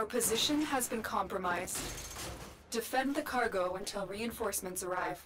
position has been compromised. Defend the cargo until reinforcements arrive.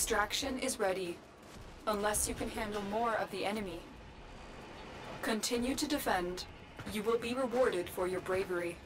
Extraction is ready, unless you can handle more of the enemy. Continue to defend. You will be rewarded for your bravery.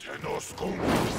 Tenoskum!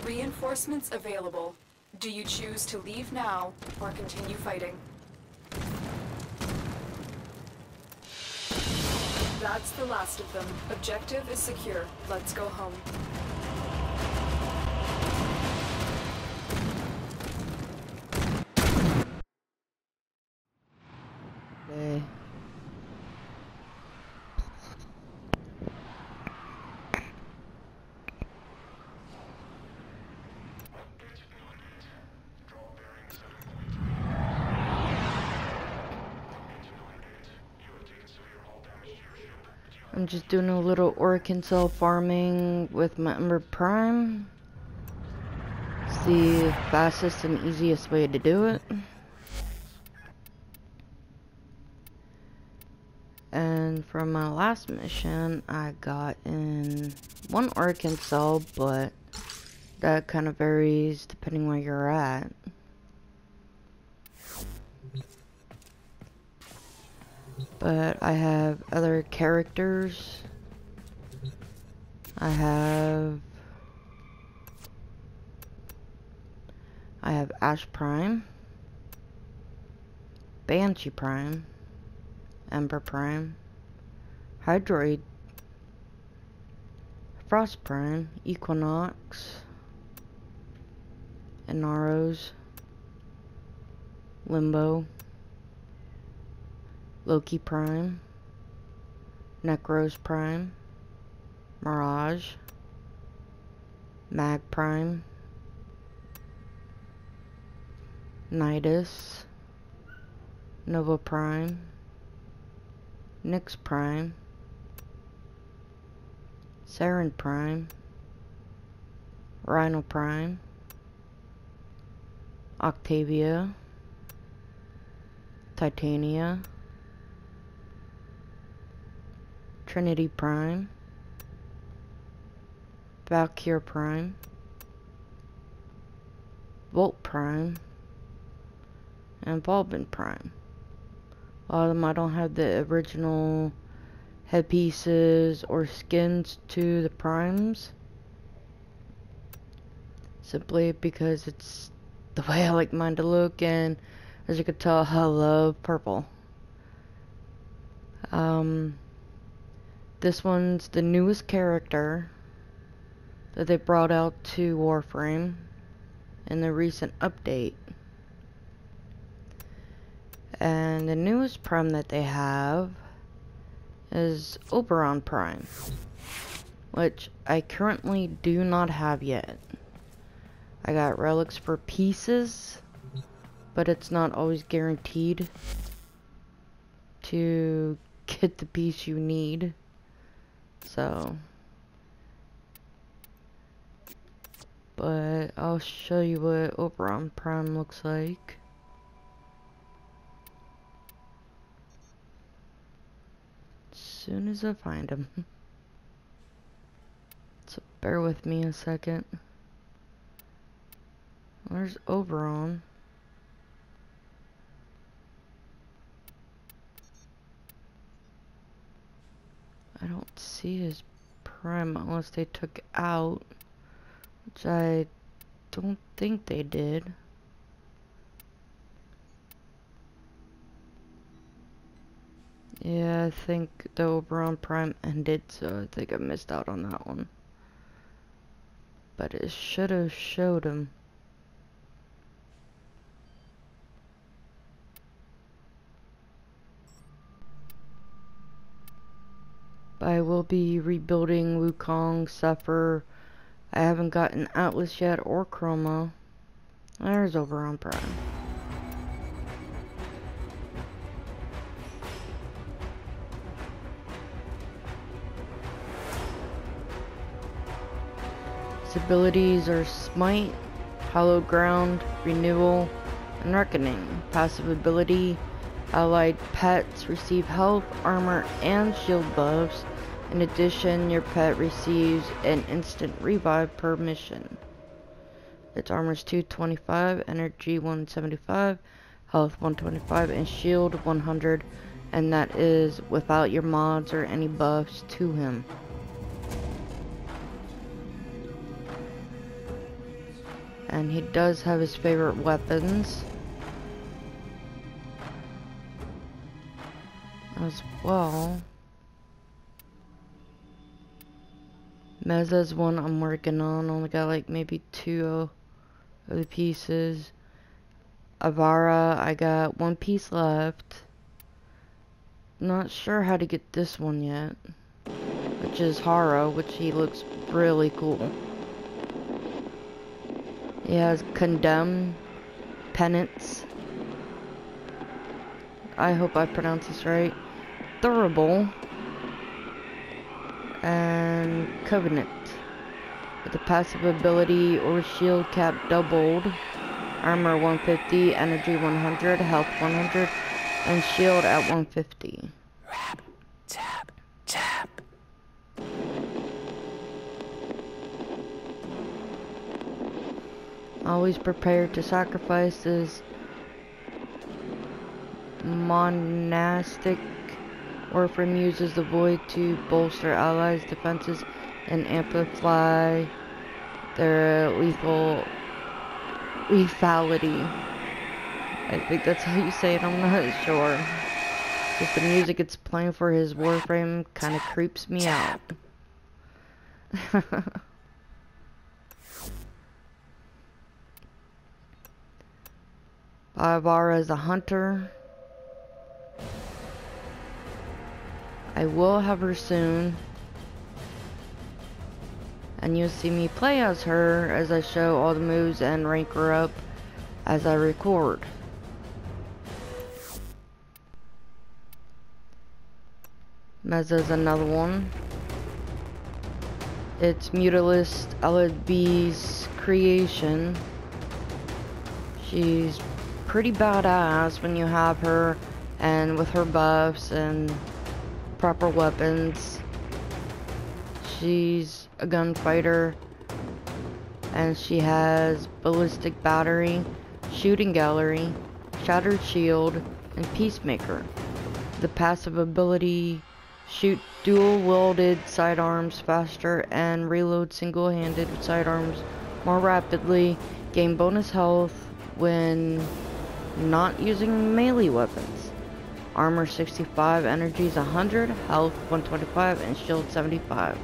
Reinforcements available. Do you choose to leave now or continue fighting? That's the last of them. Objective is secure. Let's go home. Okay. I'm just doing a little Oricon cell farming with my Ember Prime. It's the fastest and easiest way to do it. And from my last mission, I got in one Oricon cell, but that kind of varies depending where you're at. But I have other characters. I have Ash Prime, Banshee Prime, Ember Prime, Hydroid, Frost Prime, Equinox, Inaros, Limbo, Loki Prime, Necros Prime, Mirage, Mag Prime, Nidus, Nova Prime, Nyx Prime, Saren Prime, Rhino Prime, Octavia, Titania, Trinity Prime, Valkyr Prime, Volt Prime, and Volbin Prime. A lot of them I don't have the original headpieces or skins to the primes, simply because it's the way I like mine to look, and as you can tell, I love purple. This one's the newest character that they brought out to Warframe in the recent update. And the newest prime that they have is Oberon Prime, which I currently do not have yet. I got relics for pieces, but it's not always guaranteed to get the piece you need. So, but I'll show you what Oberon Prime looks like. As soon as I find him. So bear with me a second. Where's Oberon? I don't see his prime unless they took out, which I don't think they did. Yeah, I think the Oberon Prime ended, so I think I missed out on that one. But it should have showed him. I will be rebuilding Wukong, Zephyr. I haven't gotten Atlas yet or Chroma. There's Oberon Prime. His abilities are Smite, Hallowed Ground, Renewal, and Reckoning. Passive ability: allied pets receive health, armor, and shield buffs. In addition, your pet receives an instant revive per mission. Its armor is 225, energy 175, health 125, and shield 100, and that is without your mods or any buffs to him. And he does have his favorite weapons as well. Mezza's one I'm working on. Only got like maybe 2 of the pieces. Avara, I got 1 piece left. Not sure how to get this one yet. Which is Haro, which he looks really cool. He has Condemn, Penance. I hope I pronounce this right. Durable. And Covenant. With the passive ability or shield cap doubled. Armor 150, energy 100, health 100, and shield at 150. Rap, tap, tap. Always prepared to sacrifice his monastic Orphan uses the void to bolster allies' defenses and amplify their lethality. I think that's how you say it, I'm not sure. Just the music it's playing for his Warframe kind of creeps me out. Avara is a hunter. I will have her soon. And you'll see me play as her as I show all the moves and rank her up as I record. Mezza's another one. It's Mutalisk LB's creation. She's pretty badass when you have her, and with her buffs and proper weapons. She's a gunfighter, and she has ballistic battery, shooting gallery, shattered shield, and peacemaker. The passive ability: shoot dual-wielded sidearms faster and reload single-handed sidearms more rapidly. Gain bonus health when not using melee weapons. Armor 65, energies 100, health 125, and shield 75.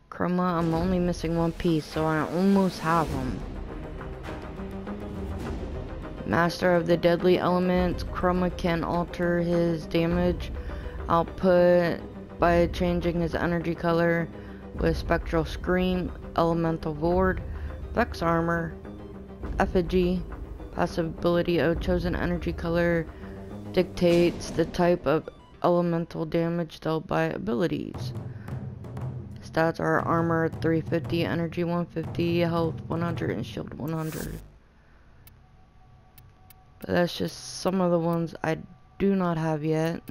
Chroma, I'm only missing 1 piece, so I almost have him. Master of the Deadly Elements, Chroma can alter his damage output by changing his energy color with Spectral Scream, Elemental Void, Vex Armor, Effigy. Passive ability of chosen energy color dictates the type of elemental damage dealt by abilities. Stats are armor 350, energy 150, health 100, and shield 100. But that's just some of the ones I do not have yet.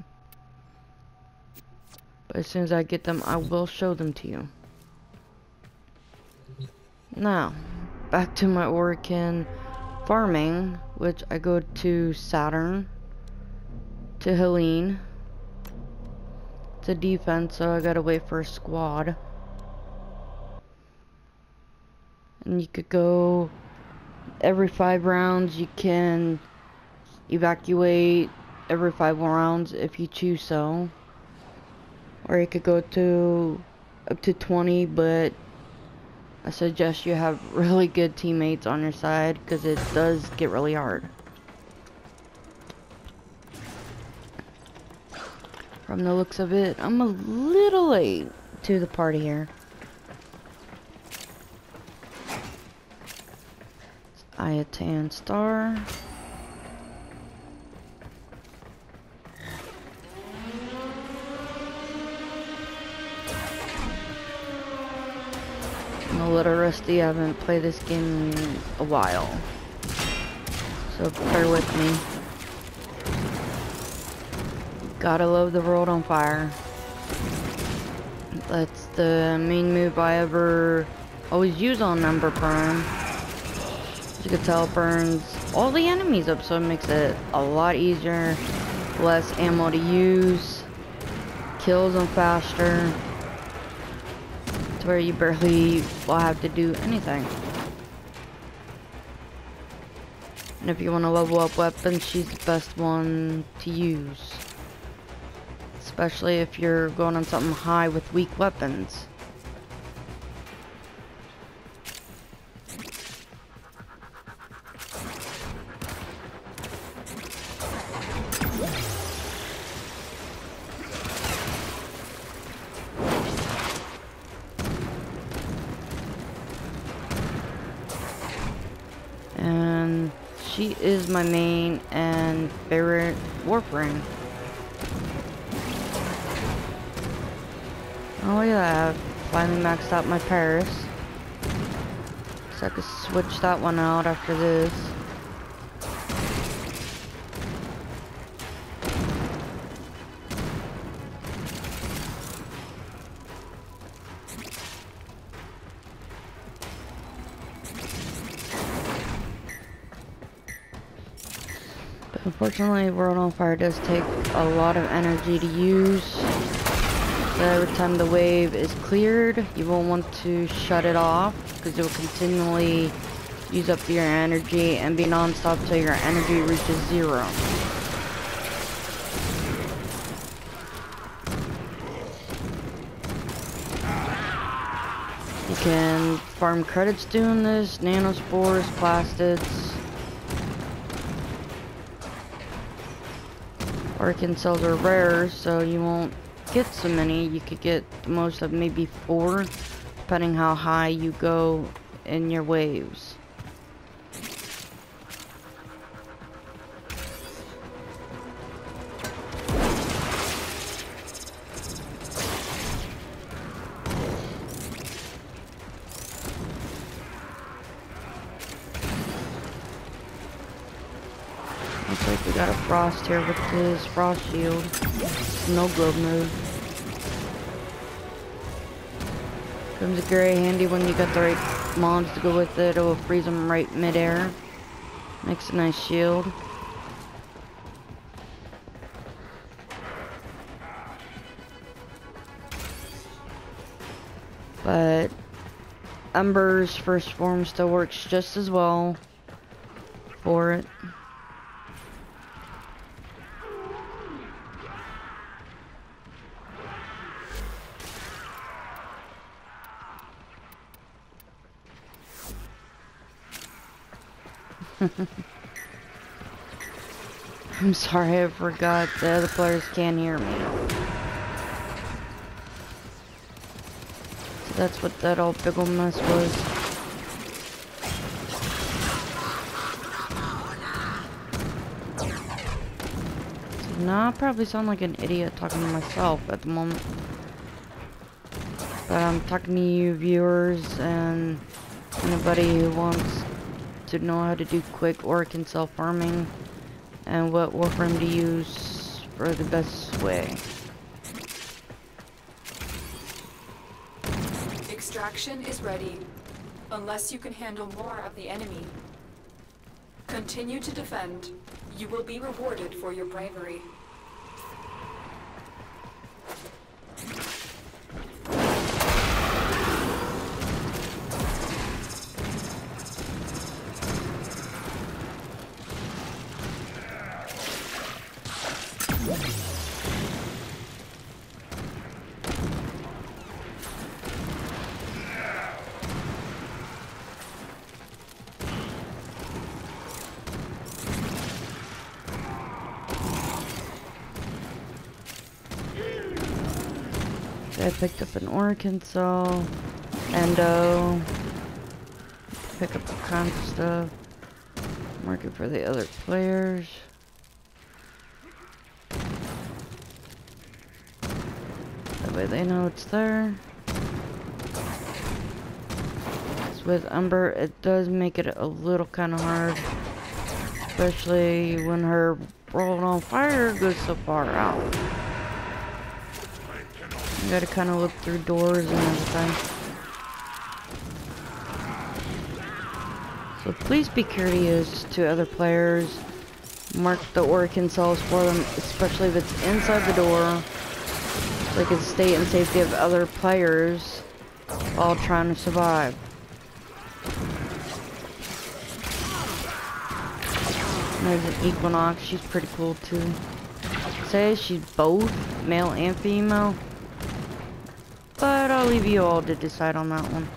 But as soon as I get them, I will show them to you. Now, back to my Orokin farming, which I go to Saturn, to Helene, to defense, so I gotta wait for a squad. And you could go every 5 rounds, you can evacuate every 5 rounds if you choose so. Or you could go to up to 20, but I suggest you have really good teammates on your side, because it does get really hard. From the looks of it, I'm a little late to the party here. Ayatan Star. I'm a little rusty, I haven't played this game in a while, so bear with me. Gotta love the world on fire. That's the main move I ever always use on Ember Burn. As you can tell, it burns all the enemies up, so it makes it a lot easier, less ammo to use. kills them faster, to where you barely will have to do anything. And if you want to level up weapons, she's the best one to use. Especially if you're going on something high with weak weapons. And she is my main and favorite Warframe. Oh yeah, I finally maxed out my Paris. So I could switch that one out after this. But unfortunately, World on Fire does take a lot of energy to use. So every time the wave is cleared, you will want to shut it off, because it will continually use up your energy and be non-stop till your energy reaches 0. You can farm credits doing this, nanospores, plastids. Orkin cells are rare, so you won't get so many. You could get the most of maybe 4, depending how high you go in your waves. Looks like we got a Frost here with his Frost Shield. No globe move. Comes very handy when you got the right mons to go with it. It will freeze them right midair. Makes a nice shield. But Ember's first form still works just as well for it. I'm sorry, I forgot the other players can't hear me. So that's what that old big old mess was. So now I probably sound like an idiot talking to myself at the moment. But I'm talking to you viewers and anybody who wants to know how to do quick Orkin cell farming and what Warframe to use for the best way. Extraction is ready, unless you can handle more of the enemy. Continue to defend. You will be rewarded for your bravery. I picked up an Orkin cell, Endo, pick up all kinds of stuff, mark it for the other players. That way they know it's there. So with Ember, it does make it a little kind of hard, especially when her World on Fire goes so far out. You gotta kind of look through doors and everything. So please be courteous to other players. Mark the Orkin cells for them, especially if it's inside the door, so they can stay in safety of other players while trying to survive. And there's an Equinox, she's pretty cool too. Say she's both male and female, but I'll leave you all to decide on that one.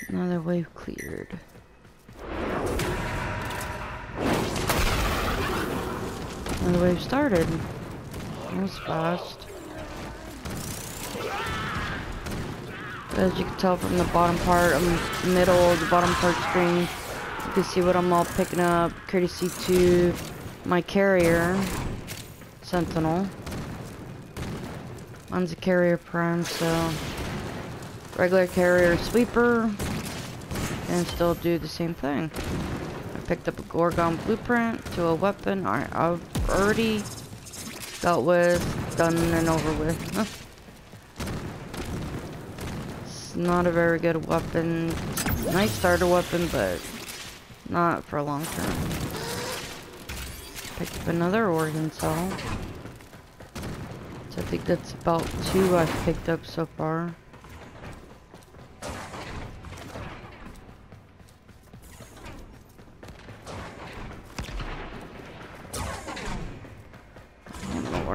Another wave cleared. Another wave started. That was fast. As you can tell from the bottom part, middle of the bottom part screen, you can see what I'm all picking up, courtesy to my carrier, Sentinel. Mine's a carrier prime, so regular carrier sweeper, and still do the same thing. I picked up a Gorgon blueprint to a weapon I've already dealt with, done and over with. It's not a very good weapon. Nice starter weapon, but not for a long term. Picked up another organ cell. So I think that's about 2 I've picked up so far.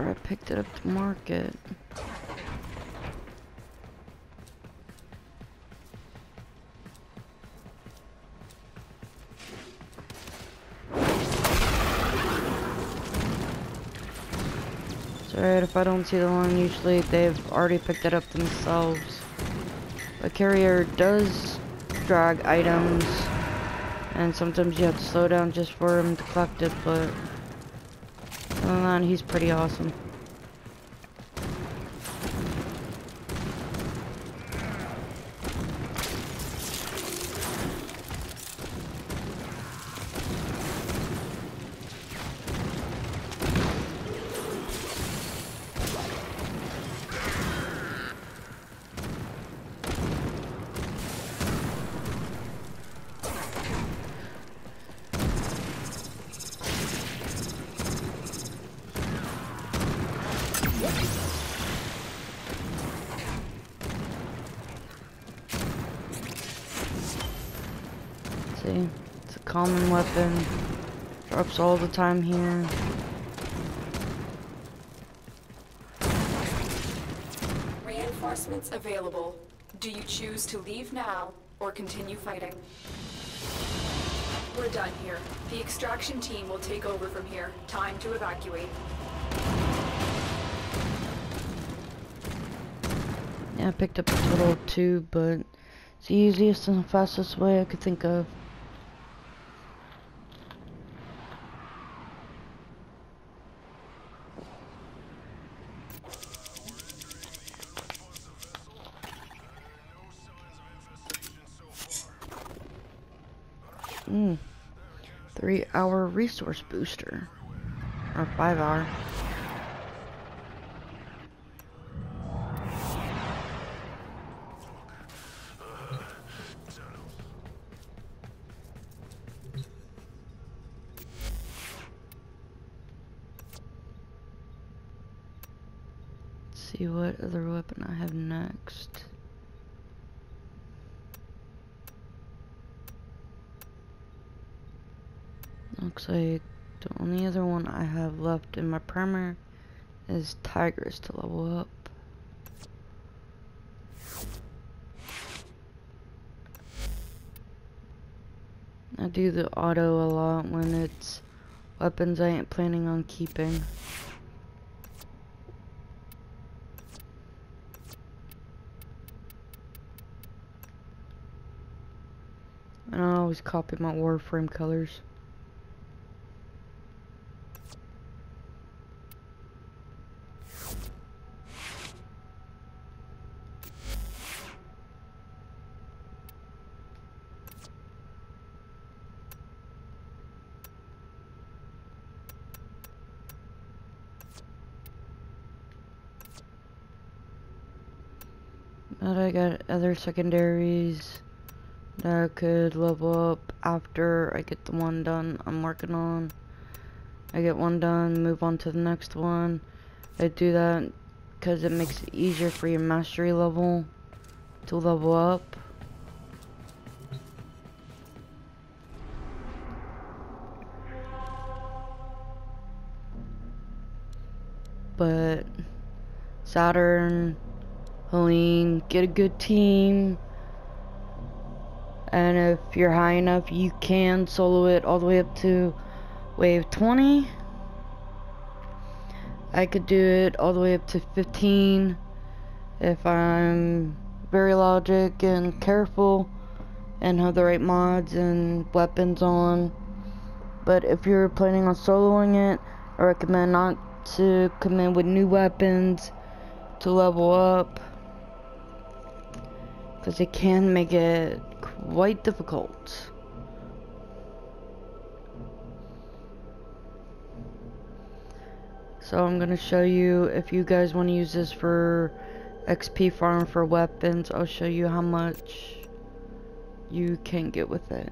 I picked it up to market. It's alright if I don't see the line, usually they've already picked it up themselves. The carrier does drag items, and sometimes you have to slow down just for him to collect it, but other than that, he's pretty awesome. See, it's a common weapon. Drops all the time here. Reinforcements available. Do you choose to leave now or continue fighting? We're done here. The extraction team will take over from here. Time to evacuate. Yeah, I picked up a total of 2, but it's the easiest and fastest way I could think of. Mm. 3-hour resource booster. Or 5-hour. Let's see what other weapon I have next. Looks like the only other one I have left in my primer is Tigris to level up. I do the auto a lot when it's weapons I ain't planning on keeping. And I always copy my Warframe colors. But I got other secondaries that I could level up after I get the one done I'm working on. I get one done, move on to the next one. I do that because it makes it easier for your mastery level to level up. But Saturn, Helene, get a good team, and if you're high enough you can solo it all the way up to wave 20. I could do it all the way up to 15 if I'm very logic and careful and have the right mods and weapons on. But if you're planning on soloing it, I recommend not to come in with new weapons to level up, because it can make it quite difficult. So I'm gonna show you, if you guys want to use this for XP farm for weapons, I'll show you how much you can get with it.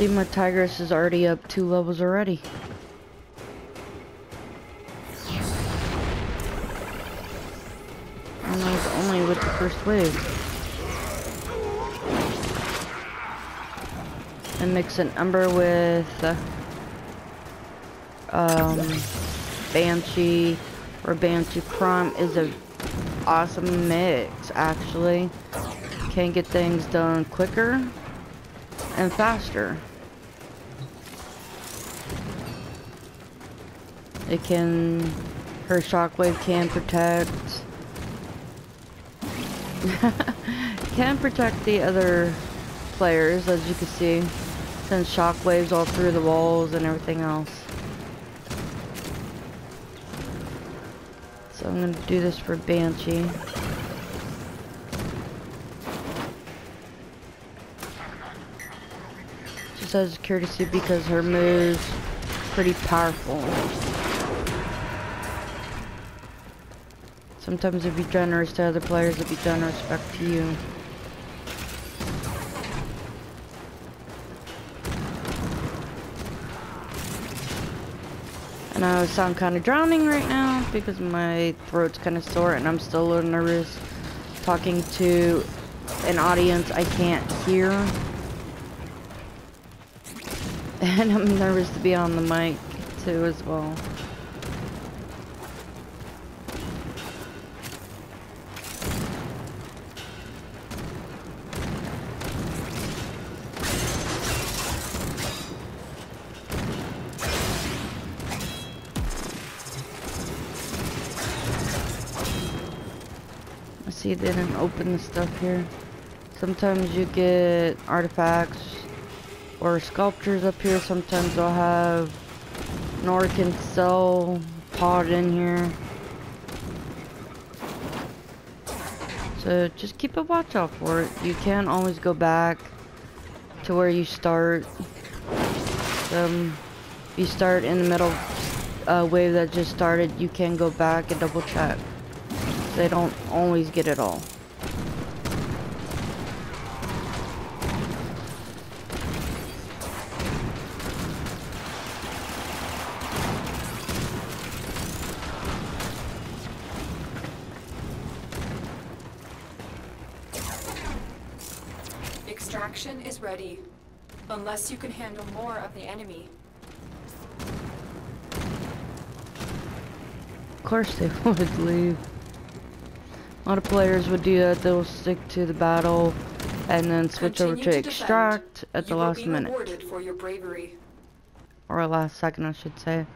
See, my Tigris is already up 2 levels already. And I was only with the first wave. And mix an Ember with Banshee or Banshee Prime is a awesome mix, actually. Can get things done quicker and faster. It can, her shockwave can protect can protect the other players, as you can see. Sends shockwaves all through the walls and everything else. So I'm gonna do this for Banshee. Just as a courtesy, because her move's pretty powerful. Sometimes if you're generous to other players, it'll be generous back to you. And I sound kind of drowning right now because my throat's kind of sore and I'm still a little nervous talking to an audience I can't hear. And I'm nervous to be on the mic too as well. see, they didn't open the stuff here. Sometimes you get artifacts or sculptures up here. Sometimes they'll have an Orkin cell pod in here. So just keep a watch out for it. You can always go back to where you start. If you start in the middle wave that just started, you can go back and double check. They don't always get it all. Extraction is ready, unless you can handle more of the enemy. Of course they would leave. A lot of players would do that. They'll stick to the battle and then switch over to extract at the last minute. You will be rewarded for your bravery. Or last second, I should say.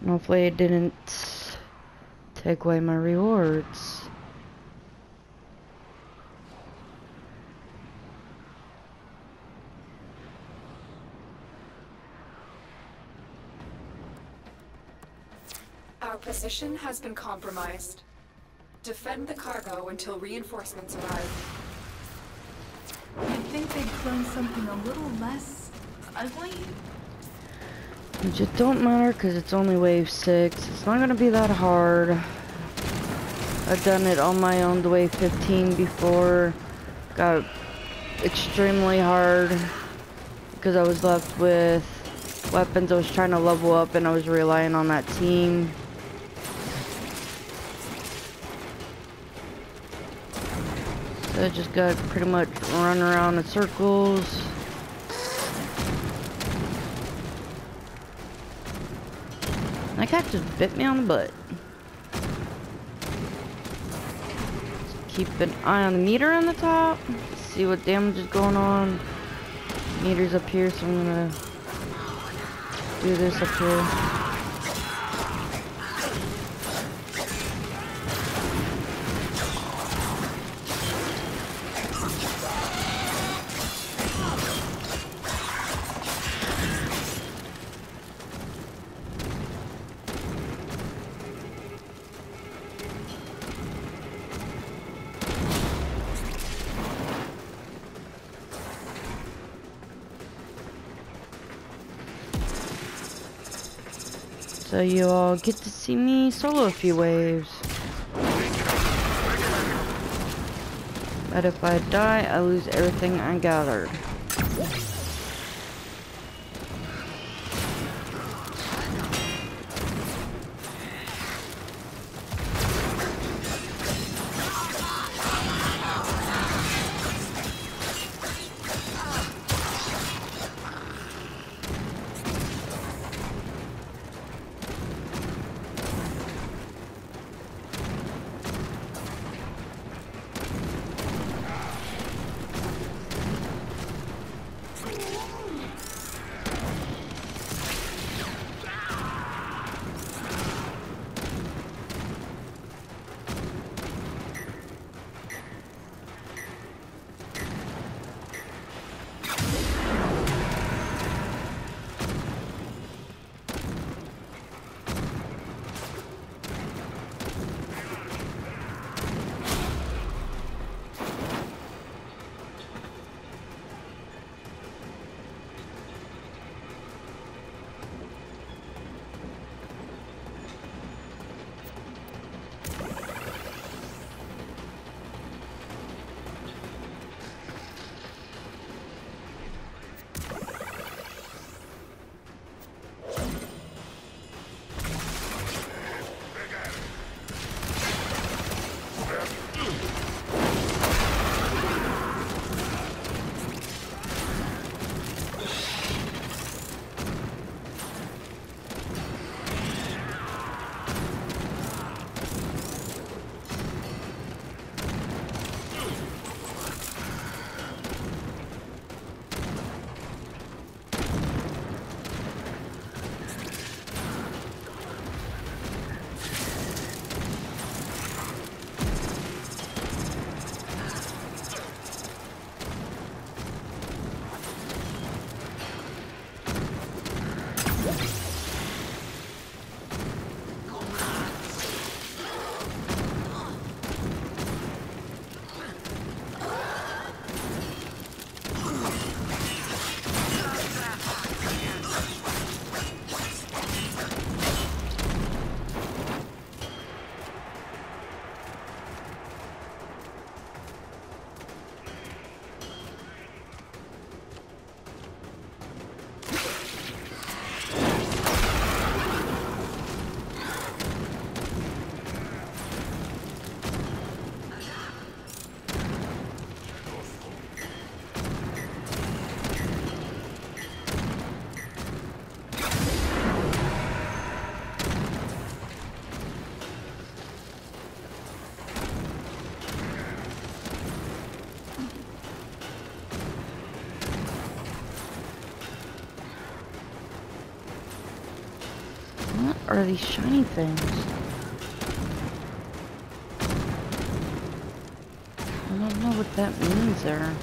And hopefully it didn't take away my rewards. Our position has been compromised. Defend the cargo until reinforcements arrive. You'd think they'd clone something a little less ugly? It just don't matter because it's only wave 6. It's not going to be that hard. I've done it on my own to wave 15 before. Got extremely hard because I was left with weapons I was trying to level up and I was relying on that team. So I just got pretty much run around in circles. That cat just bit me on the butt. Just keep an eye on the meter on the top. See what damage is going on. Meter's up here, so I'm gonna do this up here. So you all get to see me solo a few waves. But if I die, I lose everything I gathered. are these shiny things? I don't know what that means there.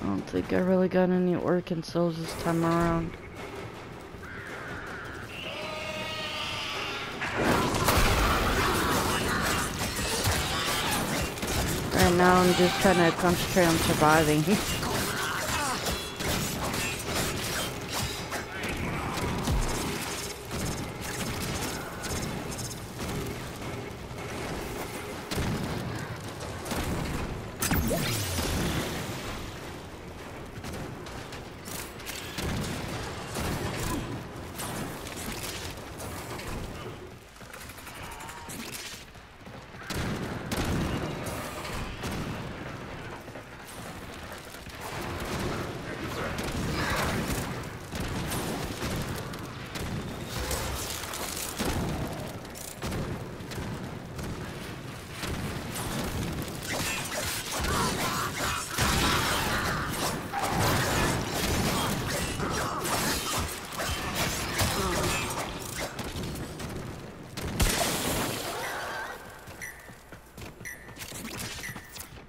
I don't think I really got any Orkin souls this time around. Right now I'm just trying to concentrate on surviving.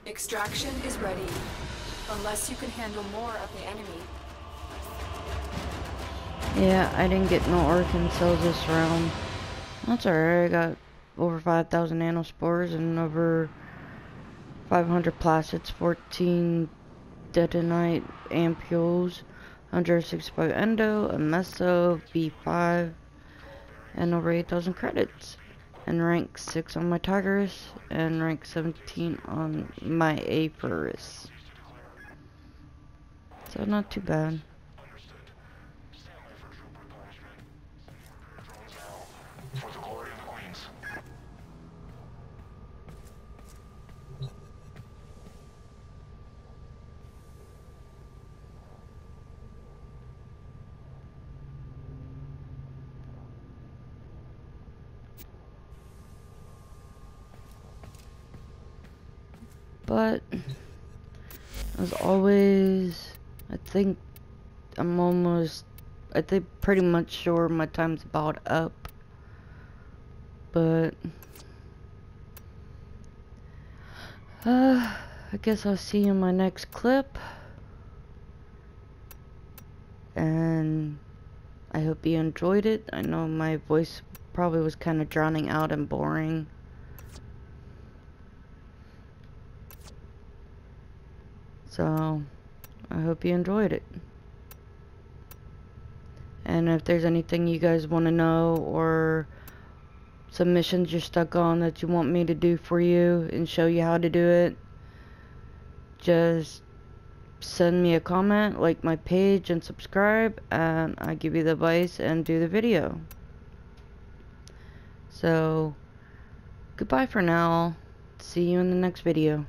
Extraction is ready, unless you can handle more of the enemy. Yeah, I didn't get no Orkin cells this round. That's alright, I got over 5,000 nanospores and over 500 placids, 14 detonite ampules, 165 endo, a meso, B5, and over 8,000 credits. And rank 6 on my Tigris, and rank 17 on my Aphorus. So not too bad. For the glory of the Queens. But as always, I think pretty much sure my time's about up. But I guess I'll see you in my next clip. And I hope you enjoyed it. I know my voice probably was kind of drowning out and boring. So, I hope you enjoyed it. And if there's anything you guys want to know, or some missions you're stuck on that you want me to do for you and show you how to do it, just send me a comment, like my page, and subscribe, and I give you the advice and do the video. So, goodbye for now. See you in the next video.